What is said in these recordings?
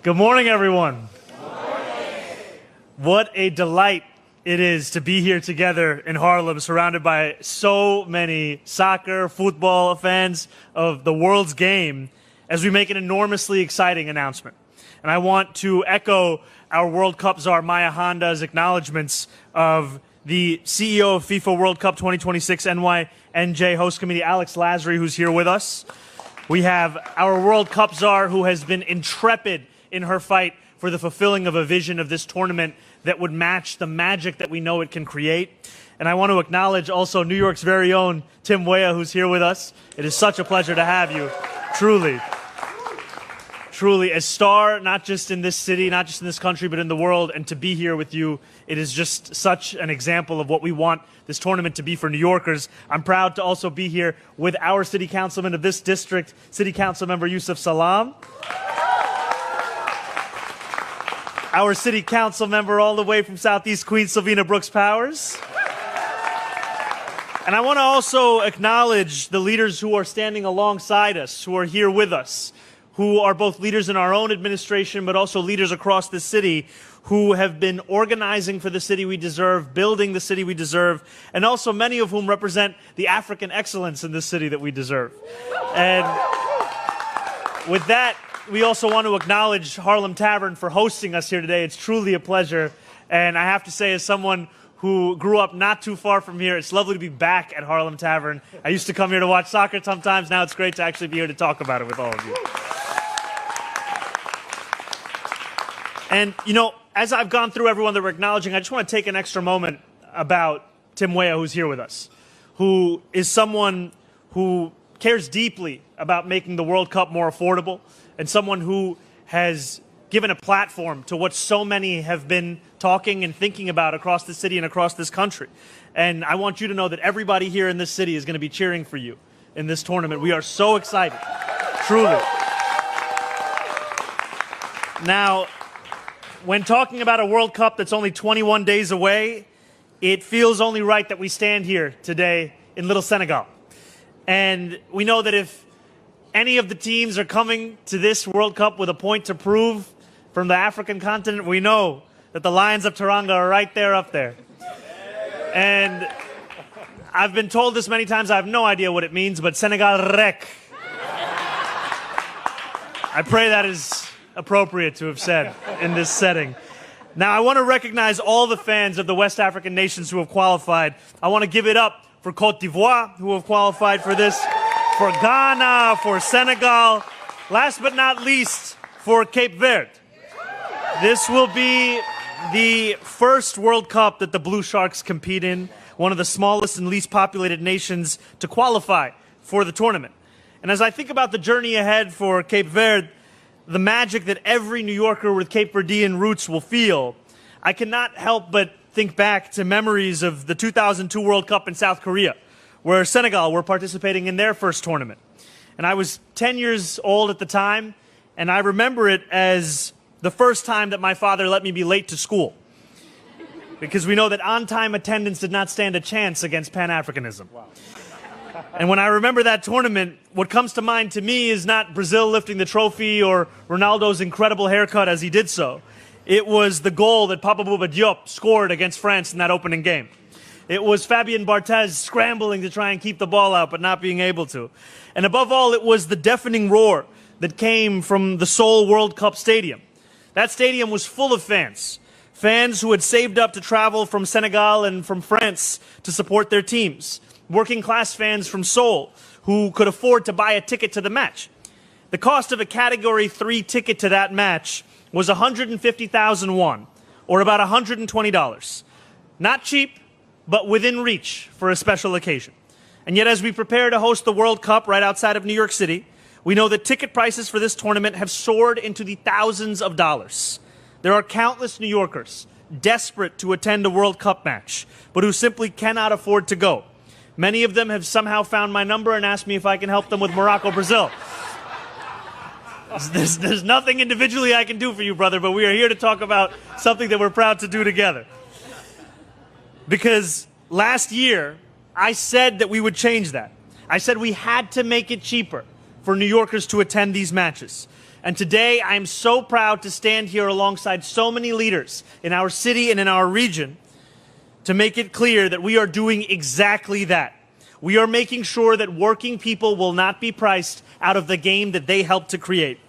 Good morning, everyone. Good morning. What a delight it is to be here together in Harlem, surrounded by so many soccer, football fans of the world's game, as we make an enormously exciting announcement. And I want to echo our World Cup czar, Maya Honda's acknowledgments of the CEO of FIFA World Cup 2026 NYNJ host committee, Alex Lasry, who's here with us. We have our World Cup czar, who has been intrepid in her fight for the fulfilling of a vision of this tournament that would match the magic that we know it can create. And I want to acknowledge also New York's very own Tim Weah, who's here with us. It is such a pleasure to have you, truly. Truly, a star, not just in this city, not just in this country, but in the world, and to be here with you, it is just such an example of what we want this tournament to be for New Yorkers. I'm proud to also be here with our city councilman of this district, City Council Member Yusuf Salam. Our city council member all the way from Southeast Queens, Sylvina Brooks Powers. And I want to also acknowledge the leaders who are standing alongside us, who are here with us, who are both leaders in our own administration, but also leaders across the city who have been organizing for the city we deserve, building the city we deserve, and also many of whom represent the African excellence in this city that we deserve. And with that, we also want to acknowledge Harlem Tavern for hosting us here today. It's truly a pleasure. And I have to say, as someone who grew up not too far from here, it's lovely to be back at Harlem Tavern. I used to come here to watch soccer sometimes. Now it's great to actually be here to talk about it with all of you. And, you know, as I've gone through everyone that we're acknowledging, I just want to take an extra moment about Tim Weah, who's here with us, who is someone who cares deeply about making the World Cup more affordable, and someone who has given a platform to what so many have been talking and thinking about across the city and across this country. And I want you to know that everybody here in this city is going to be cheering for you in this tournament. We are so excited, truly. Now, when talking about a World Cup that's only 21 days away, it feels only right that we stand here today in Little Senegal. And we know that if any of the teams are coming to this World Cup with a point to prove from the African continent, we know that the Lions of Teranga are right there up there. And I've been told this many times, I have no idea what it means, but Senegal rek. I pray that is appropriate to have said in this setting. Now, I want to recognize all the fans of the West African nations who have qualified. I want to give it up for Côte d'Ivoire, who have qualified for this, for Ghana, for Senegal, last but not least, for Cape Verde. This will be the first World Cup that the Blue Sharks compete in, one of the smallest and least populated nations to qualify for the tournament. And as I think about the journey ahead for Cape Verde, the magic that every New Yorker with Cape Verdean roots will feel, I cannot help but think back to memories of the 2002 World Cup in South Korea, where Senegal were participating in their first tournament. And I was 10 years old at the time, and I remember it as the first time that my father let me be late to school. Because we know that on-time attendance did not stand a chance against Pan-Africanism. Wow. And when I remember that tournament, what comes to mind to me is not Brazil lifting the trophy or Ronaldo's incredible haircut as he did so. It was the goal that Papa Bouba Diop scored against France in that opening game. It was Fabien Barthez scrambling to try and keep the ball out, but not being able to. And above all, it was the deafening roar that came from the Seoul World Cup Stadium. That stadium was full of fans. Fans who had saved up to travel from Senegal and from France to support their teams. Working class fans from Seoul who could afford to buy a ticket to the match. The cost of a Category 3 ticket to that match was 150,000 won, or about $120. Not cheap, but within reach for a special occasion. And yet, as we prepare to host the World Cup right outside of New York City, we know that ticket prices for this tournament have soared into the thousands of dollars. There are countless New Yorkers desperate to attend a World Cup match, but who simply cannot afford to go. Many of them have somehow found my number and asked me if I can help them with Morocco-Brazil. There's nothing individually I can do for you, brother, but we are here to talk about something that we're proud to do together. Because last year, I said that we would change that. I said we had to make it cheaper for New Yorkers to attend these matches. And today, I'm so proud to stand here alongside so many leaders in our city and in our region to make it clear that we are doing exactly that. We are making sure that working people will not be priced out of the game that they helped to create.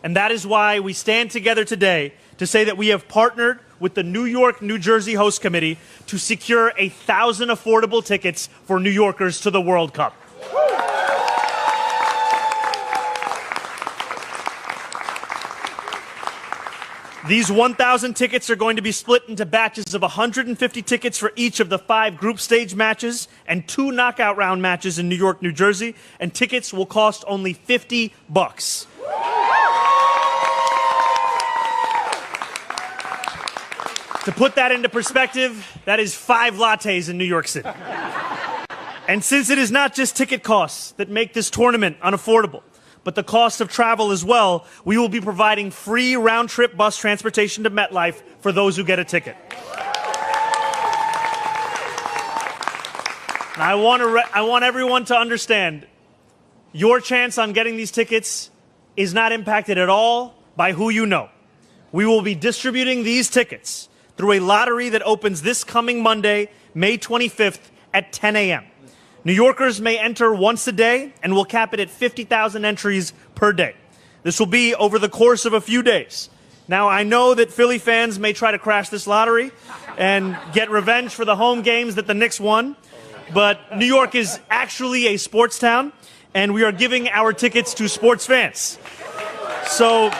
And that is why we stand together today to say that we have partnered with the New York, New Jersey Host Committee to secure 1,000 affordable tickets for New Yorkers to the World Cup. These 1,000 tickets are going to be split into batches of 150 tickets for each of the 5 group stage matches and 2 knockout round matches in New York, New Jersey, and tickets will cost only $50. To put that into perspective, that is 5 lattes in New York City. And since it is not just ticket costs that make this tournament unaffordable, but the cost of travel as well, we will be providing free round-trip bus transportation to MetLife for those who get a ticket. Now, I want everyone to understand, your chance on getting these tickets is not impacted at all by who you know. We will be distributing these tickets through a lottery that opens this coming Monday, May 25th at 10 a.m. New Yorkers may enter once a day, and we'll cap it at 50,000 entries per day. This will be over the course of a few days. Now, I know that Philly fans may try to crash this lottery and get revenge for the home games that the Knicks won, but New York is actually a sports town, and we are giving our tickets to sports fans. So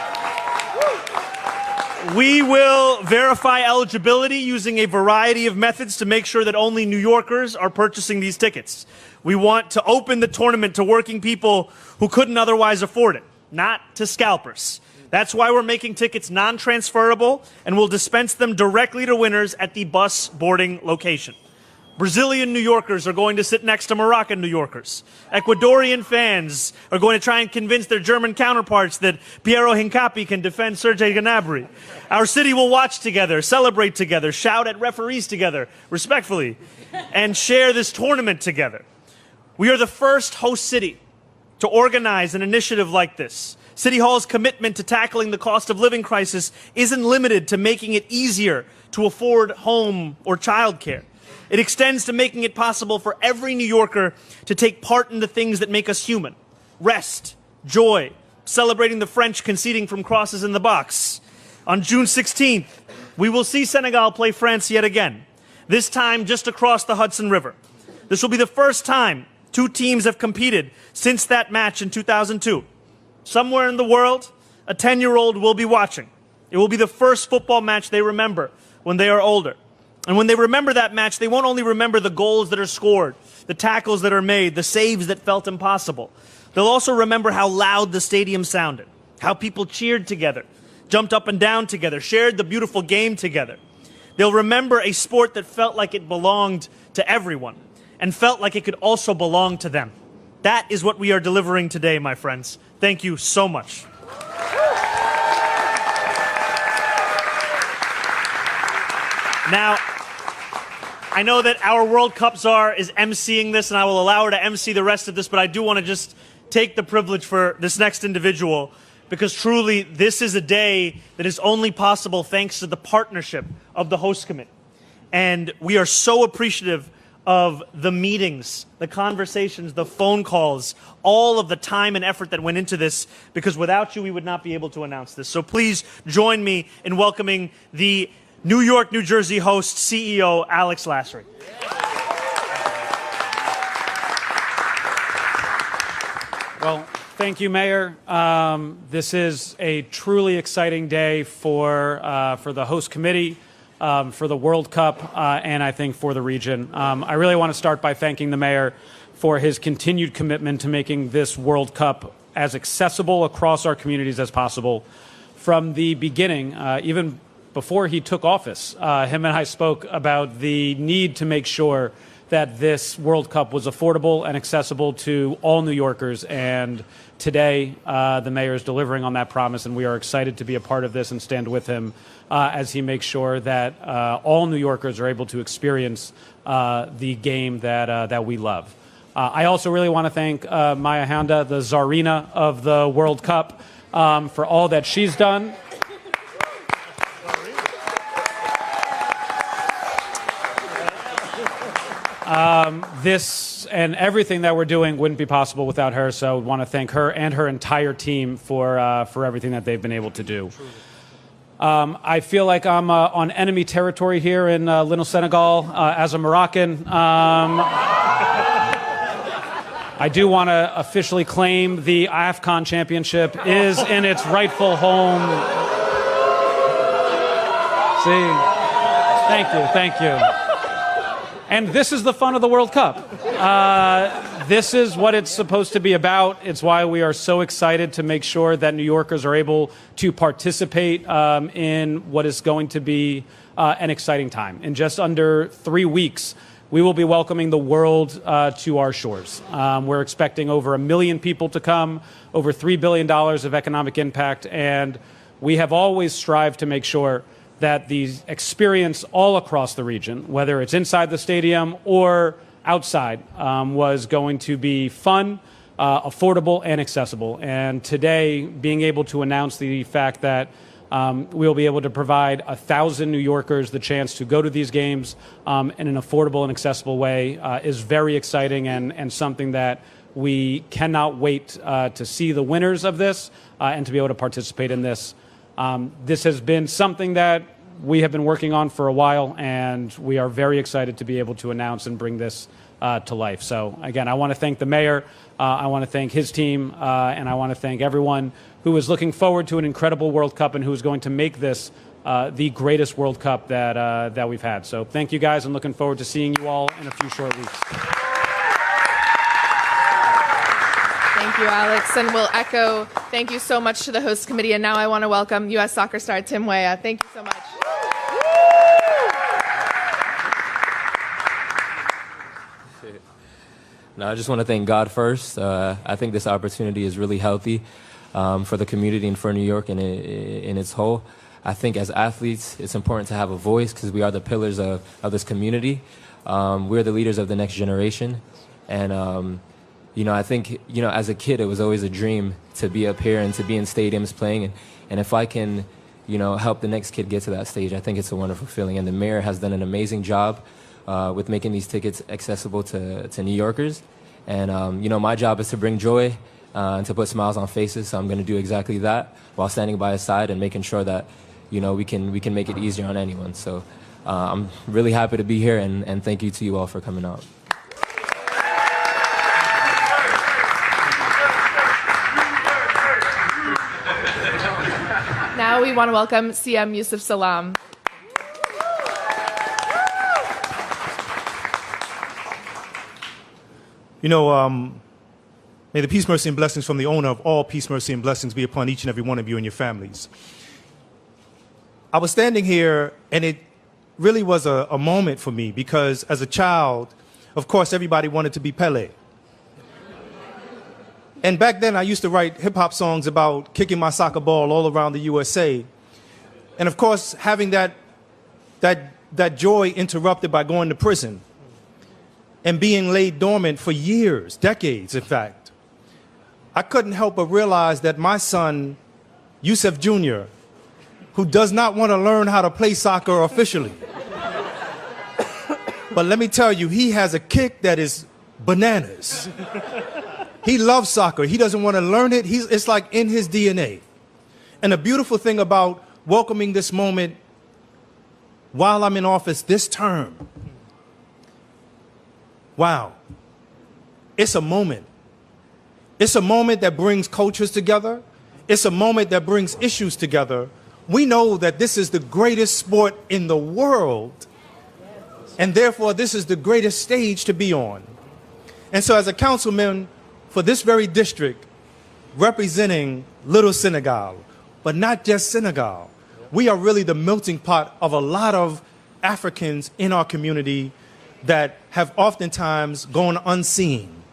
we will verify eligibility using a variety of methods to make sure that only New Yorkers are purchasing these tickets. We want to open the tournament to working people who couldn't otherwise afford it, not to scalpers. That's why we're making tickets non-transferable and will dispense them directly to winners at the bus boarding location. Brazilian New Yorkers are going to sit next to Moroccan New Yorkers. Ecuadorian fans are going to try and convince their German counterparts that Piero Hincapi can defend Sergei Gnabry. Our city will watch together, celebrate together, shout at referees together, respectfully, and share this tournament together. We are the first host city to organize an initiative like this. City Hall's commitment to tackling the cost of living crisis isn't limited to making it easier to afford home or childcare. It extends to making it possible for every New Yorker to take part in the things that make us human. Rest, joy, celebrating the French conceding from crosses in the box. On June 16th, we will see Senegal play France yet again, this time just across the Hudson River. This will be the first time 2 teams have competed since that match in 2002. Somewhere in the world, a 10-year-old will be watching. It will be the first football match they remember when they are older. And when they remember that match, they won't only remember the goals that are scored, the tackles that are made, the saves that felt impossible. They'll also remember how loud the stadium sounded, how people cheered together, jumped up and down together, shared the beautiful game together. They'll remember a sport that felt like it belonged to everyone and felt like it could also belong to them. That is what we are delivering today, my friends. Thank you so much. Now, I know that our World Cup czar is emceeing this, and I will allow her to emcee the rest of this, but I do want to just take the privilege for this next individual, because truly this is a day that is only possible thanks to the partnership of the host committee. And we are so appreciative of the meetings, the conversations, the phone calls, all of the time and effort that went into this, because without you, we would not be able to announce this. So please join me in welcoming the New York, New Jersey host, CEO Alex Lasry. Well, thank you, Mayor. This is a truly exciting day for the host committee, for the World Cup, and I think for the region. I really want to start by thanking the Mayor for his continued commitment to making this World Cup as accessible across our communities as possible. From the beginning, even before he took office, him and I spoke about the need to make sure that this World Cup was affordable and accessible to all New Yorkers. And today, the mayor is delivering on that promise, and we are excited to be a part of this and stand with him as he makes sure that all New Yorkers are able to experience the game that we love. I also really want to thank Maya Handa, the czarina of the World Cup. for all that she's done. This and everything that we're doing wouldn't be possible without her, so I want to thank her and her entire team for everything that they've been able to do. I feel like I'm on enemy territory here in Little Senegal as a Moroccan. I do want to officially claim the AFCON championship is in its rightful home. See, thank you. And this is the fun of the World Cup. This is what it's supposed to be about. It's why we are so excited to make sure that New Yorkers are able to participate in what is going to be an exciting time. In just under 3 weeks, we will be welcoming the world to our shores. We're expecting over 1 million people to come, over $3 billion of economic impact, and we have always strived to make sure that the experience all across the region, whether it's inside the stadium or outside, was going to be fun, affordable, and accessible. And today, being able to announce the fact that we'll be able to provide 1,000 New Yorkers the chance to go to these games in an affordable and accessible way is very exciting and something that we cannot wait to see the winners of this and to be able to participate in this. This has been something that we have been working on for a while, and we are very excited to be able to announce and bring this to life. So again, I want to thank the mayor, I want to thank his team, and I want to thank everyone who is looking forward to an incredible World Cup and who is going to make this the greatest World Cup that we've had. So thank you guys, and looking forward to seeing you all in a few short weeks. Thank you, Alex. And we'll echo thank you so much to the host committee. And now I want to welcome U.S. soccer star Tim Weah. Thank you so much. No, I just want to thank God first. I think this opportunity is really healthy for the community and for New York in its whole. I think as athletes, it's important to have a voice because we are the pillars of this community. We're the leaders of the next generation. And, I think, as a kid, it was always a dream to be up here and to be in stadiums playing. And if I can, help the next kid get to that stage, I think it's a wonderful feeling. And the mayor has done an amazing job with making these tickets accessible to New Yorkers. And, my job is to bring joy and to put smiles on faces. So I'm going to do exactly that while standing by his side and making sure that, we can make it easier on anyone. So I'm really happy to be here, and thank you to you all for coming out. Now we want to welcome CM Yusuf Salam. May the peace, mercy, and blessings from the owner of all peace, mercy, and blessings be upon each and every one of you and your families. I was standing here, and it really was a moment for me because as a child, of course, everybody wanted to be Pele. And back then, I used to write hip-hop songs about kicking my soccer ball all around the USA. And of course, having that joy interrupted by going to prison and being laid dormant for years, decades, in fact. I couldn't help but realize that my son, Yusuf Jr., who does not want to learn how to play soccer officially, but let me tell you, he has a kick that is bananas. He loves soccer. He doesn't want to learn it. It's like in his DNA. And the beautiful thing about welcoming this moment while I'm in office this term, wow, it's a moment. It's a moment that brings cultures together. It's a moment that brings issues together. We know that this is the greatest sport in the world, and therefore this is the greatest stage to be on. And so as a councilman for this very district, representing Little Senegal, but not just Senegal, we are really the melting pot of a lot of Africans in our community that have oftentimes gone unseen.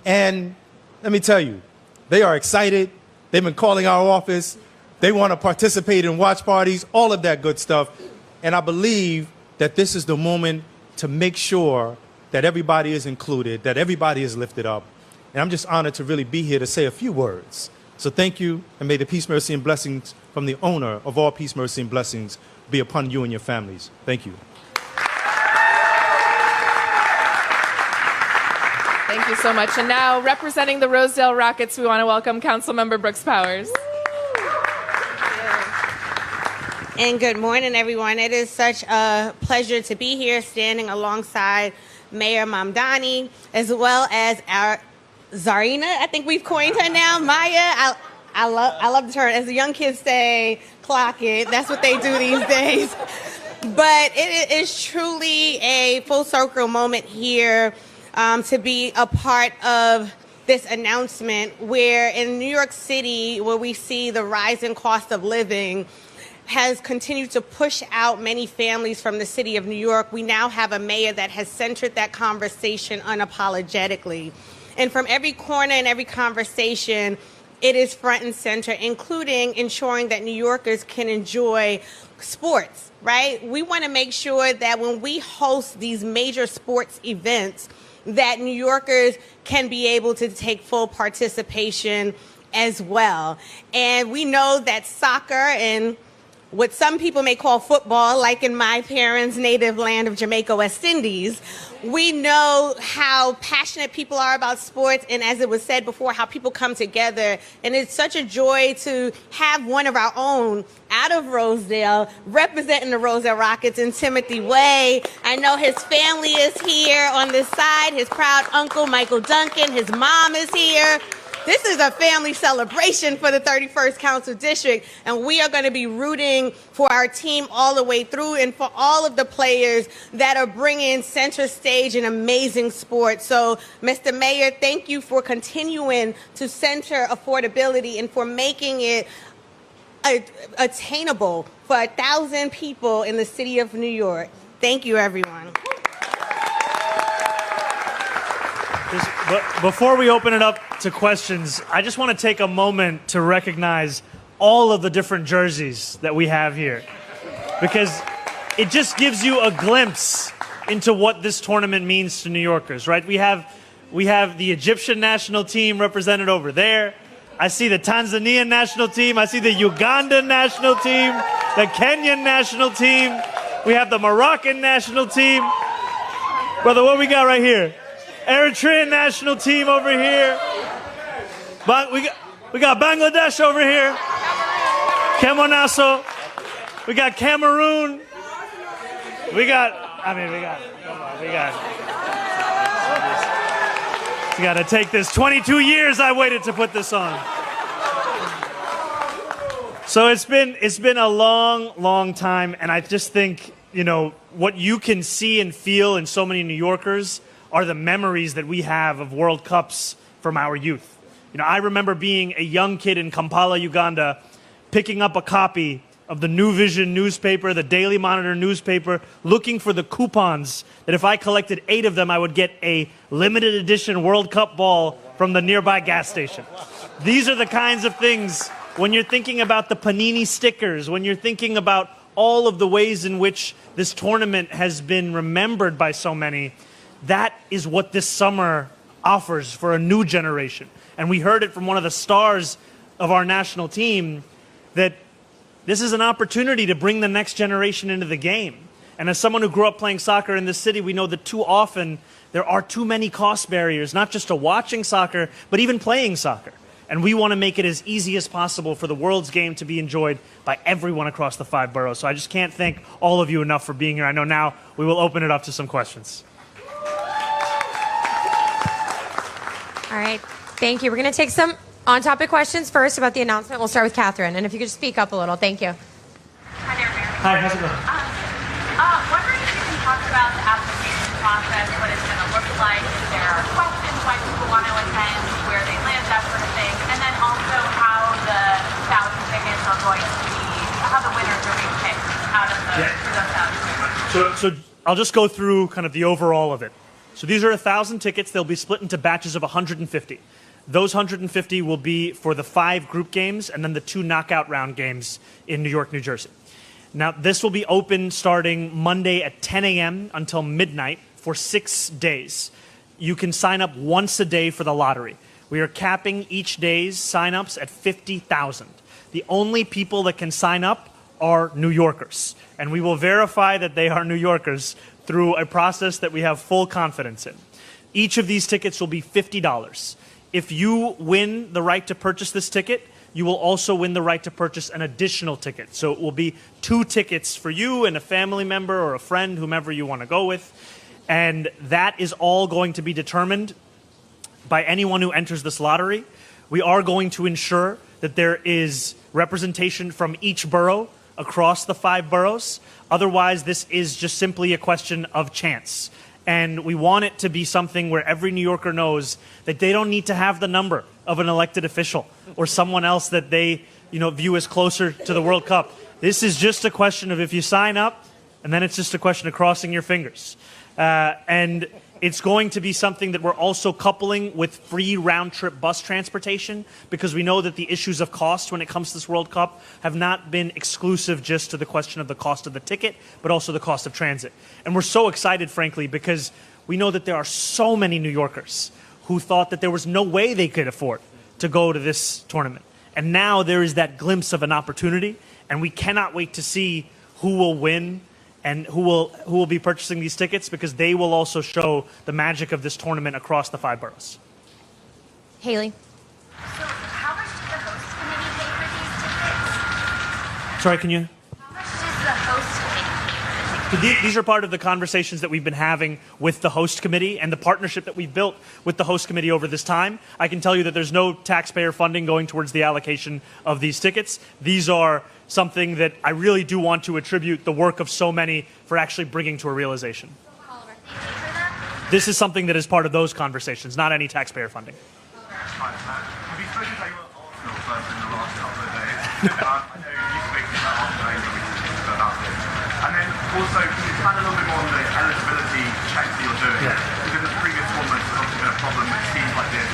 And let me tell you, they are excited. They've been calling our office. They want to participate in watch parties, all of that good stuff. And I believe that this is the moment to make sure that everybody is included, that everybody is lifted up. And I'm just honored to really be here to say a few words So thank you, and may the peace, mercy, and blessings from the owner of all peace, mercy, and blessings be upon you and your families. Thank you. Thank you so much. And now, representing the Rosedale Rockets, we want to welcome Councilmember Brooks Powers. And good morning, everyone. It is such a pleasure to be here standing alongside Mayor Mamdani, as well as our Zarina, I think we've coined her now, Maya. I love the term. As the young kids say, clock it. That's what they do these days. But it is truly a full circle moment here to be a part of this announcement, where in New York City, where we see the rising cost of living has continued to push out many families from the city of New York, we now have a mayor that has centered that conversation unapologetically. And from every corner and every conversation, it is front and center, including ensuring that New Yorkers can enjoy sports, right? We want to make sure that when we host these major sports events, that New Yorkers can be able to take full participation as well. And we know that soccer and what some people may call football, like in my parents' native land of Jamaica, West Indies, we know how passionate people are about sports, and as it was said before, how people come together. And it's such a joy to have one of our own out of Rosedale representing the Rosedale Rockets in Timothy Way. I know his family is here on this side, his proud uncle, Michael Duncan, his mom is here. This is a family celebration for the 31st Council District, and we are going to be rooting for our team all the way through and for all of the players that are bringing center stage an amazing sport. So, Mr. Mayor, thank you for continuing to center affordability and for making it attainable for 1,000 people in the city of New York. Thank you, everyone. Before we open it up to questions, I just want to take a moment to recognize all of the different jerseys that we have here, because it just gives you a glimpse into what this tournament means to New Yorkers, right? We have the Egyptian national team represented over there. I see the Tanzanian national team. I see the Ugandan national team, the Kenyan national team. We have the Moroccan national team. Brother, what we got right here? Eritrean national team over here. But we got Bangladesh over here. Kemonaso. We got Cameroon. We got to take this. 22 years I waited to put this on. So it's been a long time, and I just think, you know, what you can see and feel in so many New Yorkers are the memories that we have of World Cups from our youth. You know, I remember being a young kid in Kampala, Uganda, picking up a copy of the New Vision newspaper, the Daily Monitor newspaper, looking for the coupons that if I collected 8 of them, I would get a limited edition World Cup ball from the nearby gas station. These are the kinds of things, when you're thinking about the Panini stickers, when you're thinking about all of the ways in which this tournament has been remembered by so many, that is what this summer offers for a new generation. And we heard it from one of the stars of our national team that this is an opportunity to bring the next generation into the game. And as someone who grew up playing soccer in this city, we know that too often there are too many cost barriers, not just to watching soccer, but even playing soccer. And we want to make it as easy as possible for the world's game to be enjoyed by everyone across the 5 boroughs. So I just can't thank all of you enough for being here. I know now we will open it up to some questions. All right, thank you. We're going to take some on-topic questions first about the announcement. We'll start with Catherine, and if you could just speak up a little, thank you. Hi there, Mayor. Hi, how's it going? Wondering if you can talk about the application process, what it's going to look like, if there are questions, why people want to attend, where they live, that sort of thing, and then also how the 1,000 tickets are going to be, how the winners are being picked out of those 1,000 tickets. So I'll just go through kind of the overall of it. So these are 1,000 tickets. They'll be split into batches of 150. Those 150 will be for the 5 group games and then the 2 knockout round games in New York, New Jersey. Now, this will be open starting Monday at 10 a.m. until midnight for 6 days. You can sign up once a day for the lottery. We are capping each day's signups at 50,000. The only people that can sign up are New Yorkers, and we will verify that they are New Yorkers through a process that we have full confidence in. Each of these tickets will be $50. If you win the right to purchase this ticket, you will also win the right to purchase an additional ticket. So it will be 2 tickets for you and a family member or a friend, whomever you want to go with. And that is all going to be determined by anyone who enters this lottery. We are going to ensure that there is representation from each borough across the 5 boroughs. Otherwise, this is just simply a question of chance. And we want it to be something where every New Yorker knows that they don't need to have the number of an elected official or someone else that they, view as closer to the World Cup. This is just a question of if you sign up, and then it's just a question of crossing your fingers. And it's going to be something that we're also coupling with free round-trip bus transportation, because we know that the issues of cost when it comes to this World Cup have not been exclusive just to the question of the cost of the ticket, but also the cost of transit. And we're so excited, frankly, because we know that there are so many New Yorkers who thought that there was no way they could afford to go to this tournament. And now there is that glimpse of an opportunity, and we cannot wait to see who will win and who will be purchasing these tickets, because they will also show the magic of this tournament across the 5 boroughs. Haley. So how much did the host committee pay for these tickets? Sorry, can you? How much does the host committee pay for the tickets? These are part of the conversations that we've been having with the host committee and the partnership that we've built with the host committee over this time. I can tell you that there's no taxpayer funding going towards the allocation of these tickets. These are something that I really do want to attribute the work of so many for actually bringing to a realization. Oliver, thank you for that. This is something that is part of those conversations, not any taxpayer funding. Have you spoken to your Arsenal first in the last couple of days? I know you speak about Arsenal, but we can talk about this. And then also, can you expand a little bit more on the eligibility checks that you're doing? Because in the previous tournaments, there's obviously been a problem with teams like this.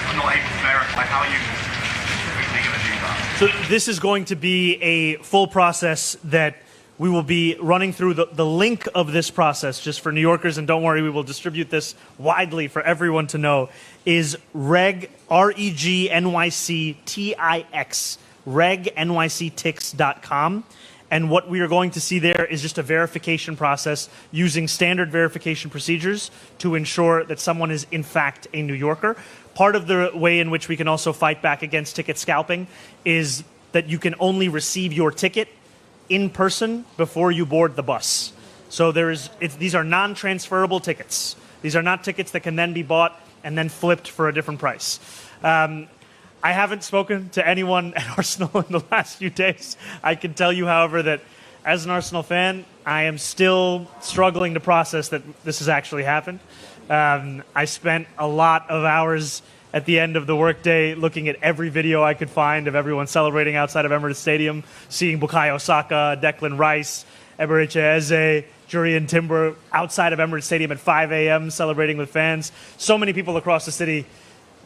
I'm not able to verify. How are you specifically going to do that? So this is going to be a full process that we will be running through. The link of this process, just for New Yorkers, and don't worry, we will distribute this widely for everyone to know, is RegNYCTIX, regnyctix.com. And what we are going to see there is just a verification process using standard verification procedures to ensure that someone is in fact a New Yorker. Part of the way in which we can also fight back against ticket scalping is that you can only receive your ticket in person before you board the bus. So these are non-transferable tickets. These are not tickets that can then be bought and then flipped for a different price. I haven't spoken to anyone at Arsenal in the last few days. I can tell you, however, that as an Arsenal fan, I am still struggling to process that this has actually happened. I spent a lot of hours at the end of the workday looking at every video I could find of everyone celebrating outside of Emirates Stadium, seeing Bukayo Saka, Declan Rice, Eberechi Eze, Jurrien Timber outside of Emirates Stadium at 5 a.m. celebrating with fans. So many people across the city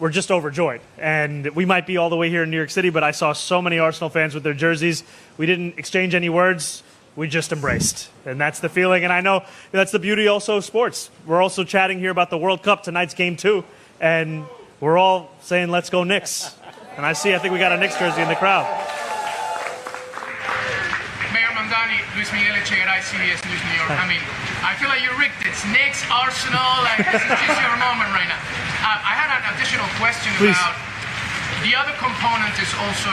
were just overjoyed. And we might be all the way here in New York City, but I saw so many Arsenal fans with their jerseys. We didn't exchange any words. We just embraced. And that's the feeling. And I know that's the beauty also of sports. We're also chatting here about the World Cup, tonight's game 2. And we're all saying, let's go Knicks. And I think we got a Knicks jersey in the crowd. Mayor Mamdani, Luis Miguel Echegaray, CBS News, New York. I mean, I feel like you rigged this. Knicks, Arsenal, like this is just your moment right now. I had an additional question about the other component is also,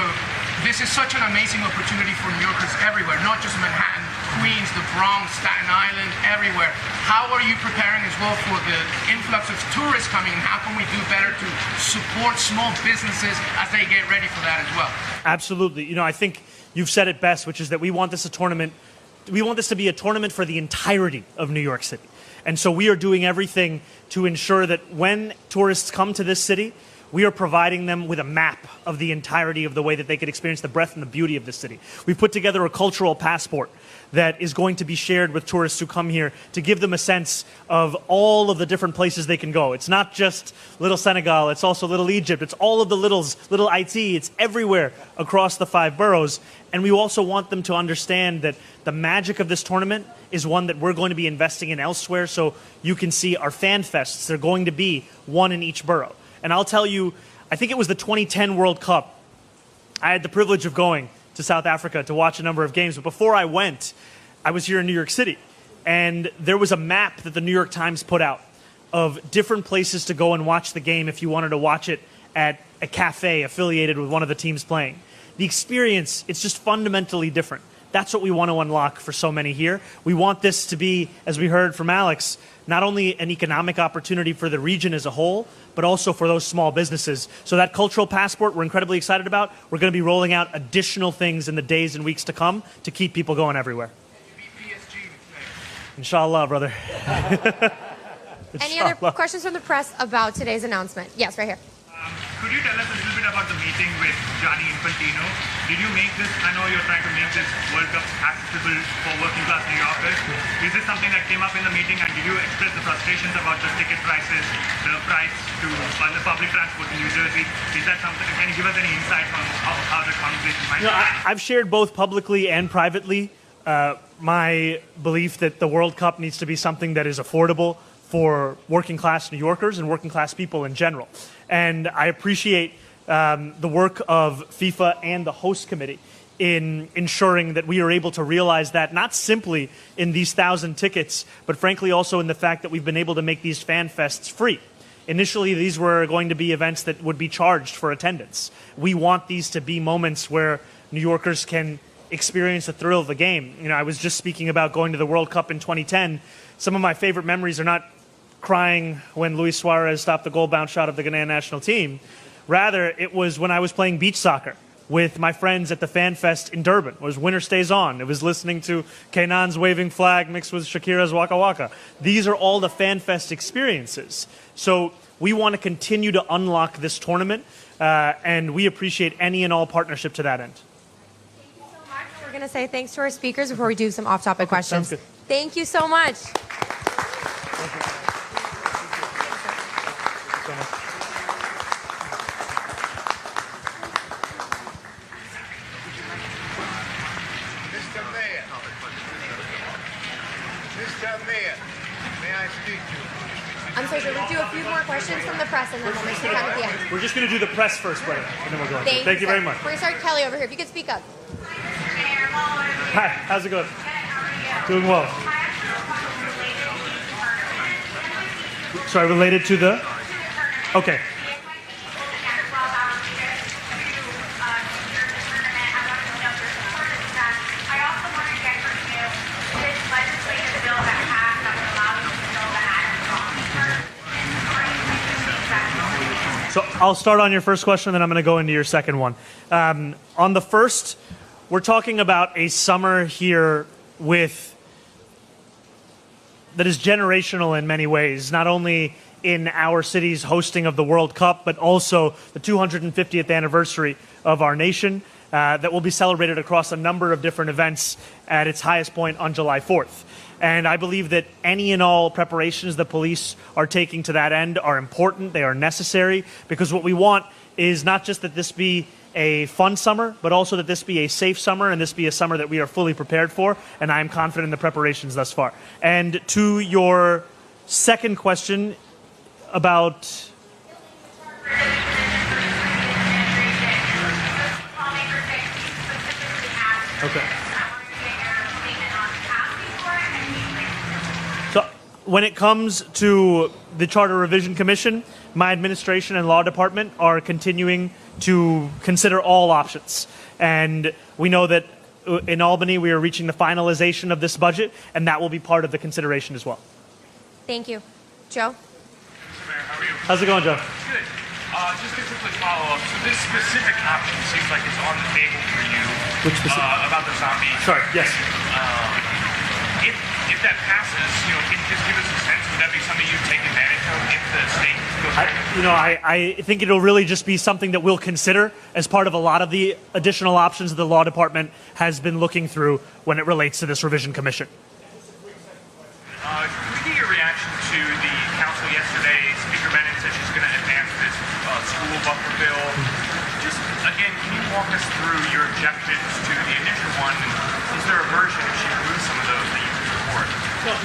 this is such an amazing opportunity for New Yorkers everywhere, not just Manhattan, Queens, the Bronx, Staten Island, everywhere. How are you preparing as well for the influx of tourists coming? How can we do better to support small businesses as they get ready for that as well? Absolutely. I think you've said it best, which is that we want this to be a tournament for the entirety of New York City. And so we are doing everything to ensure that when tourists come to this city, we are providing them with a map of the entirety of the way that they could experience the breadth and the beauty of the city. We've put together a cultural passport that is going to be shared with tourists who come here to give them a sense of all of the different places they can go. It's not just Little Senegal, it's also Little Egypt, it's all of the littles, Little IT, it's everywhere across the 5 boroughs. And we also want them to understand that the magic of this tournament is one that we're going to be investing in elsewhere. So you can see our fan fests, they're going to be one in each borough. And I'll tell you, I think it was the 2010 World Cup. I had the privilege of going to South Africa to watch a number of games. But before I went, I was here in New York City. And there was a map that the New York Times put out of different places to go and watch the game if you wanted to watch it at a cafe affiliated with one of the teams playing. The experience, it's just fundamentally different. That's what we want to unlock for so many here. We want this to be, as we heard from Alex, not only an economic opportunity for the region as a whole, but also for those small businesses. So that cultural passport we're incredibly excited about. We're going to be rolling out additional things in the days and weeks to come to keep people going everywhere. Inshallah, brother. Any other questions from the press about today's announcement? Yes, right here. Could you tell us a little bit about the meeting with Gianni Infantino? Did you make this, I know you're trying to make this World Cup accessible for working class New Yorkers. Is this something that came up in the meeting, and did you express the frustrations about the ticket prices, the price on the public transport in New Jersey? Is that something, can you give us any insight on how the conversation might be? I've shared both publicly and privately my belief that the World Cup needs to be something that is affordable for working class New Yorkers and working class people in general. And I appreciate the work of FIFA and the host committee in ensuring that we are able to realize that not simply in these 1,000 tickets, but frankly also in the fact that we've been able to make these fan fests free. Initially, these were going to be events that would be charged for attendance. We want these to be moments where New Yorkers can experience the thrill of the game. You know, I was just speaking about going to the World Cup in 2010. Some of my favorite memories are not crying when Luis Suarez stopped the goal-bound shot of the Ghanaian national team. Rather, it was when I was playing beach soccer with my friends at the Fan Fest in Durban. It was Winner Stays On. It was listening to Kenan's waving flag mixed with Shakira's Waka Waka. These are all the Fan Fest experiences. So we want to continue to unlock this tournament, and we appreciate any and all partnership to that end. Thank you so much. We're going to say thanks to our speakers before we do some off-topic questions. Sounds good. Thank you so much. Mr. Mayor, may I speak to you? I'm sorry, so we'll do a few more questions from the press and then we'll make some time at the end. We're just going to do the press first, brother, and then we'll go. Thank you sir. very much. We're going to start Kelly over here. If you could speak up. Hi, how's it going? Doing well. Sorry, related to the? Okay. So I'll start on your first question, then I'm going to go into your second one. On the first, we're talking about a summer here that is generational in many ways, not only in our city's hosting of the World Cup, but also the 250th anniversary of our nation that will be celebrated across a number of different events at its highest point on July 4th. And I believe that any and all preparations the police are taking to that end are important, they are necessary, because what we want is not just that this be a fun summer, but also that this be a safe summer and this be a summer that we are fully prepared for, and I am confident in the preparations thus far. And to your second question about... Okay. So when it comes to the Charter Revision Commission, my administration and law department are continuing to consider all options. And we know that in Albany we are reaching the finalization of this budget, and that will be part of the consideration as well. Thank you. Joe? Mr. Mayor, how are you? How's it going, Joe? Good. Just a quick follow-up. So this specific option seems like it's on the table for you. Which specific? About the zombie. Sorry, yes. If that passes, can you just give us a sense? Would that be something you'd take advantage of if the state goes through? I think it'll really just be something that we'll consider as part of a lot of the additional options that the law department has been looking through when it relates to this revision commission. Can we get your reaction to the council yesterday? Speaker Bennett said she's going to advance this school buffer bill. Just, again, can you walk us through your objections to the initial one? Is there a version, if she removes some of those, that you can support?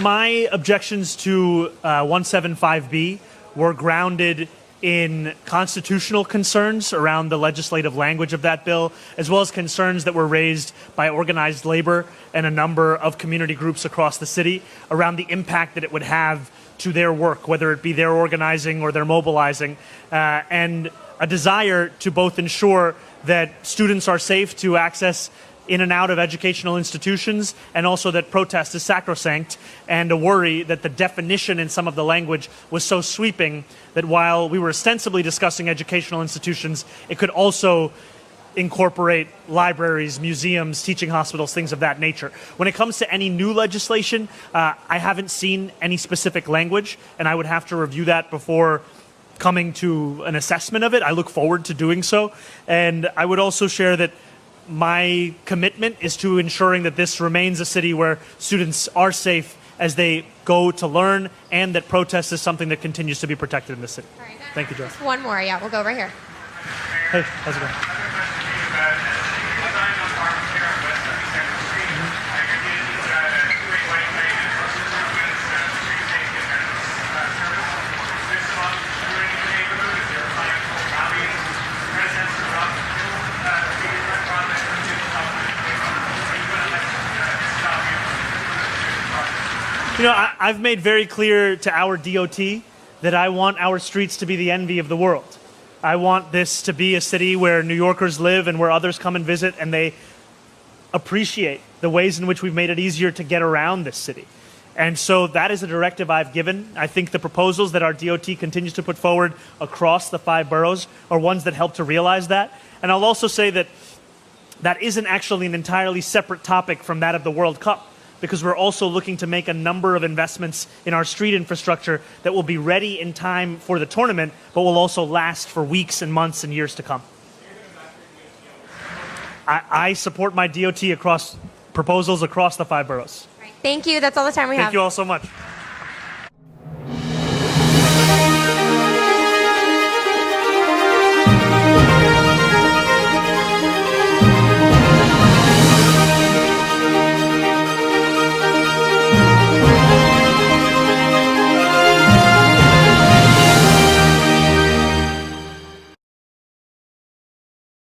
My objections to 175B were grounded in constitutional concerns around the legislative language of that bill, as well as concerns that were raised by organized labor and a number of community groups across the city around the impact that it would have to their work, whether it be their organizing or their mobilizing, and a desire to both ensure that students are safe to access in and out of educational institutions, and also that protest is sacrosanct, and a worry that the definition in some of the language was so sweeping that while we were ostensibly discussing educational institutions, it could also incorporate libraries, museums, teaching hospitals, things of that nature. When it comes to any new legislation, I haven't seen any specific language, and I would have to review that before coming to an assessment of it. I look forward to doing so, and I would also share that my commitment is to ensuring that this remains a city where students are safe as they go to learn, and that protest is something that continues to be protected in the city. All right, thank you, Joe. Just one more, yeah, we'll go right here. Hey, how's it going? You know, I've made very clear to our DOT that I want our streets to be the envy of the world. I want this to be a city where New Yorkers live and where others come and visit, and they appreciate the ways in which we've made it easier to get around this city. And so that is a directive I've given. I think the proposals that our DOT continues to put forward across the 5 boroughs are ones that help to realize that. And I'll also say that that isn't actually an entirely separate topic from that of the World Cup, because we're also looking to make a number of investments in our street infrastructure that will be ready in time for the tournament, but will also last for weeks and months and years to come. I support my DOT across proposals across the 5 boroughs. Thank you. That's all the time we have. Thank you all so much.